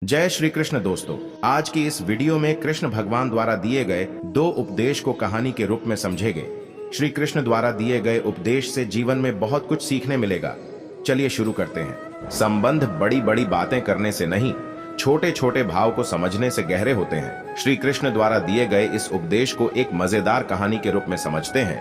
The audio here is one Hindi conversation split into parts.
जय श्री कृष्ण दोस्तों। आज की इस वीडियो में कृष्ण भगवान द्वारा दिए गए दो उपदेश को कहानी के रूप में समझेंगे। श्री कृष्ण द्वारा दिए गए उपदेश से जीवन में बहुत कुछ सीखने मिलेगा। चलिए शुरू करते हैं। संबंध बड़ी बड़ी बातें करने से नहीं, छोटे छोटे भाव को समझने से गहरे होते हैं। श्री कृष्ण द्वारा दिए गए इस उपदेश को एक मजेदार कहानी के रूप में समझते हैं।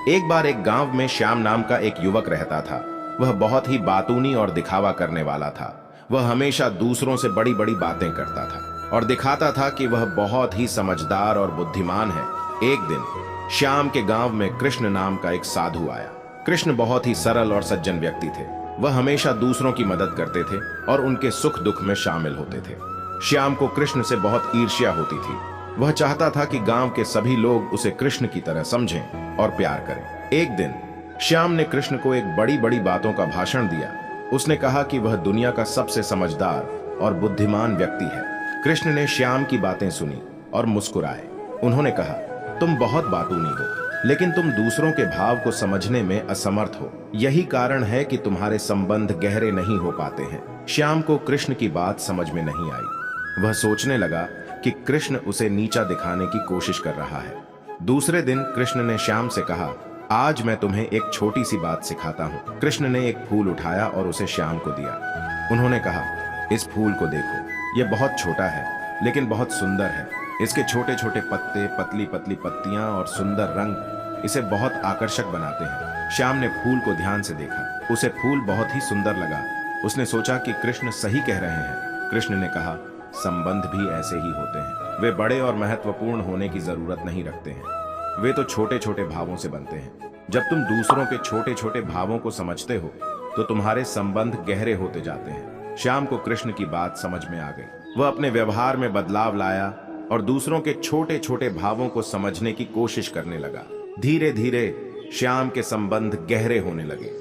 एक बार एक गांव में श्याम नाम का एक युवक रहता था। वह बहुत ही बातूनी और दिखावा करने वाला था। वह हमेशा दूसरों से बड़ी बड़ी बातें करता था और दिखाता था कि वह बहुत ही समझदार और बुद्धिमान है। एक दिन श्याम के गांव में कृष्ण नाम का एक साधु आया। कृष्ण बहुत ही सरल और सज्जन व्यक्ति थे। वह हमेशा दूसरों की मदद करते थे और उनके सुख दुख में शामिल होते थे। श्याम को कृष्ण से बहुत ईर्ष्या होती थी। वह चाहता था कि गांव के सभी लोग उसे कृष्ण की तरह समझें और प्यार करें। एक दिन श्याम ने कृष्ण को एक बड़ी बड़ी बातों का भाषण दिया। उसने कहा कि वह दुनिया का सबसे समझदार और बुद्धिमान व्यक्ति है। कृष्ण ने श्याम की बातें सुनी और मुस्कुराए। उन्होंने कहा, तुम बहुत बातूनी हो, लेकिन तुम दूसरों के भाव को समझने में असमर्थ हो। यही कारण है कि तुम्हारे संबंध गहरे नहीं हो पाते हैं। श्याम को कृष्ण की बात समझ में नहीं आई। वह सोचने लगा कि कृष्ण उसे नीचा दिखाने की कोशिश कर रहा है। दूसरे दिन कृष्ण ने श्याम से कहा, आज मैं तुम्हें एक छोटी सी बात सिखाता हूँ। कृष्ण ने एक फूल उठाया और उसे श्याम को दिया। उन्होंने कहा, इस फूल को देखो, ये बहुत छोटा है लेकिन बहुत सुंदर है। इसके छोटे छोटे पत्ते, पतली पतली पत्तियां और सुंदर रंग इसे बहुत आकर्षक बनाते हैं। श्याम ने फूल को ध्यान से देखा। उसे फूल बहुत ही सुंदर लगा। उसने सोचा कि कृष्ण सही कह रहे हैं। कृष्ण ने कहा, संबंध भी ऐसे ही होते हैं। वे बड़े और महत्वपूर्ण होने की जरूरत नहीं रखते हैं। वे तो छोटे छोटे भावों से बनते हैं। जब तुम दूसरों के छोटे छोटे भावों को समझते हो तो तुम्हारे संबंध गहरे होते जाते हैं। श्याम को कृष्ण की बात समझ में आ गई। वह अपने व्यवहार में बदलाव लाया और दूसरों के छोटे छोटे भावों को समझने की कोशिश करने लगा। धीरे धीरे श्याम के संबंध गहरे होने लगे।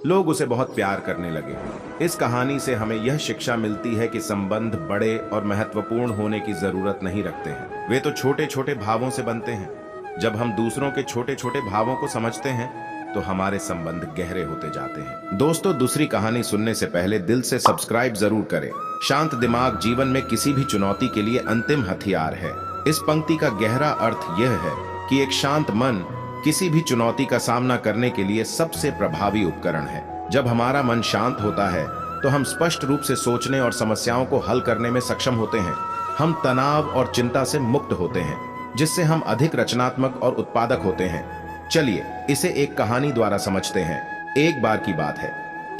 लोग उसे बहुत प्यार करने लगे। इस कहानी से हमें यह शिक्षा मिलती है कि संबंध बड़े और महत्वपूर्ण होने की जरूरत नहीं रखते हैं। वे तो छोटे छोटे भावों से बनते हैं। जब हम दूसरों के छोटे छोटे भावों को समझते हैं तो हमारे संबंध गहरे होते जाते हैं। दोस्तों, दूसरी कहानी सुनने से पहले दिल से सब्सक्राइब जरूर करें। शांत दिमाग जीवन में किसी भी चुनौती के लिए अंतिम हथियार है। इस पंक्ति का गहरा अर्थ यह है कि एक शांत मन किसी भी चुनौती का सामना करने के लिए सबसे प्रभावी उपकरण है। जब हमारा मन शांत होता है तो हम स्पष्ट रूप से सोचने और समस्याओं को हल करने में सक्षम होते हैं। हम तनाव और चिंता से मुक्त होते हैं, जिससे हम अधिक रचनात्मक और उत्पादक होते हैं। चलिए इसे एक कहानी द्वारा समझते हैं। एक बार की बात है,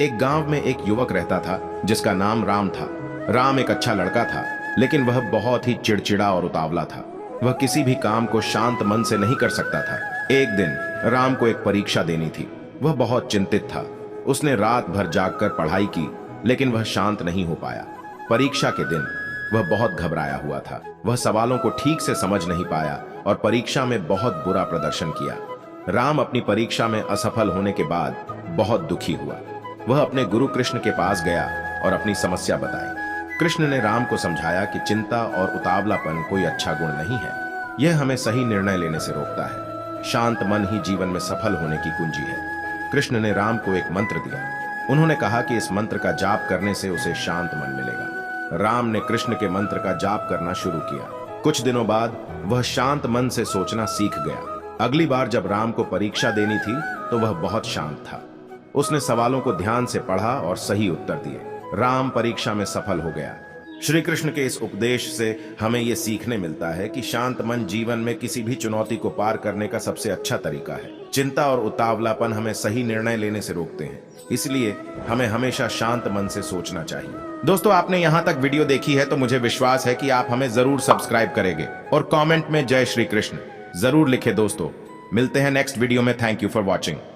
एक गांव में एक युवक रहता था जिसका नाम राम था। राम एक अच्छा लड़का था, लेकिन वह बहुत ही चिड़चिड़ा और उतावला था। वह किसी भी काम को शांत मन से नहीं कर सकता था। एक दिन राम को एक परीक्षा देनी थी। वह बहुत चिंतित था। उसने रात भर जागकर पढ़ाई की, लेकिन वह शांत नहीं हो पाया। परीक्षा के दिन वह बहुत घबराया हुआ था। वह सवालों को ठीक से समझ नहीं पाया और परीक्षा में बहुत बुरा प्रदर्शन किया। राम अपनी परीक्षा में असफल होने के बाद बहुत दुखी हुआ। वह अपने गुरु कृष्ण के पास गया और अपनी समस्या बताई। कृष्ण ने राम को समझाया कि चिंता और उतावलापन कोई अच्छा गुण नहीं है। यह हमें सही निर्णय लेने से रोकता है। शांत मन ही जीवन में सफल होने की कुंजी है। कृष्ण ने राम को एक मंत्र दिया। उन्होंने कहा कि इस मंत्र का जाप करने से उसे शांत मन मिलेगा। राम ने कृष्ण के मंत्र का जाप करना शुरू किया। कुछ दिनों बाद वह शांत मन से सोचना सीख गया। अगली बार जब राम को परीक्षा देनी थी तो वह बहुत शांत था। उसने सवालों को ध्यान से पढ़ा और सही उत्तर दिए। राम परीक्षा में सफल हो गया। श्री कृष्ण के इस उपदेश से हमें यह सीखने मिलता है कि शांत मन जीवन में किसी भी चुनौती को पार करने का सबसे अच्छा तरीका है। चिंता और उतावलापन हमें सही निर्णय लेने से रोकते हैं। इसलिए हमें हमेशा शांत मन से सोचना चाहिए। दोस्तों, आपने यहाँ तक वीडियो देखी है तो मुझे विश्वास है कि आप हमें जरूर सब्सक्राइब करेंगे और कमेंट में जय श्री कृष्ण जरूर लिखें। दोस्तों, मिलते हैं नेक्स्ट वीडियो में। Thank you for watching.